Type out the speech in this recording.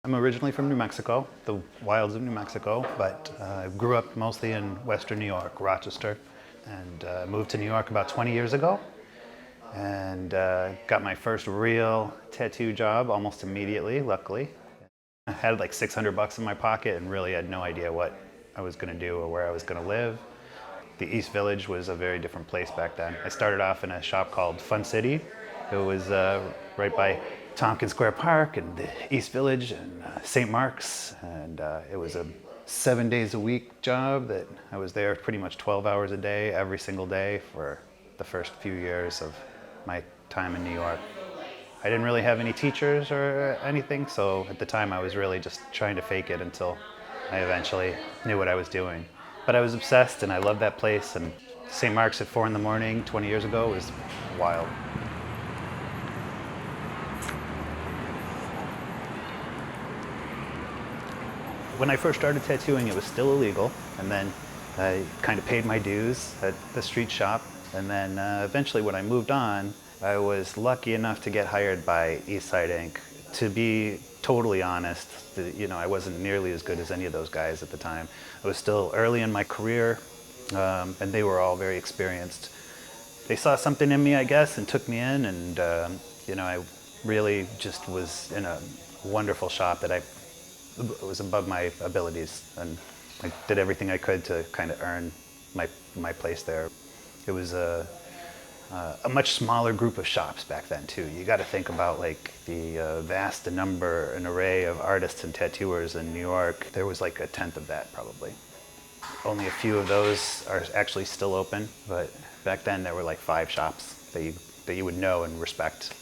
I'm originally from New Mexico, the wilds of New Mexico, but I grew up mostly in Western New York, Rochester, and moved to New York about 20 years ago, and got my first real tattoo job almost immediately, luckily. I had like 600 bucks in my pocket and really had no idea what I was going to do or where I was going to live. The East Village was a very different place back then. I started off in a shop called Fun City. It was right by Tompkins Square Park and the East Village and St. Mark's. And it was a 7 days a week job that I was there pretty much 12 hours a day, every single day for the first few years of my time in New York. I didn't really have any teachers or anything, so at the time I was really just trying to fake it until I eventually knew what I was doing. But I was obsessed and I loved that place, and St. Mark's at 4 in the morning 20 years ago was wild. When I first started tattooing, it was still illegal, and then I kind of paid my dues at the street shop, and then eventually when I moved on, I was lucky enough to get hired by Eastside Ink. To be totally honest, I wasn't nearly as good as any of those guys at the time. I was still early in my career, and they were all very experienced. They saw something in me, I guess, and took me in, and I really just was in a wonderful shop that was above my abilities, and I did everything I could to kind of earn my place there. It was a much smaller group of shops back then too. You got to think about like the vast number and array of artists and tattooers in New York. There was like a tenth of that probably. Only a few of those are actually still open, but back then there were like 5 shops that you would know and respect.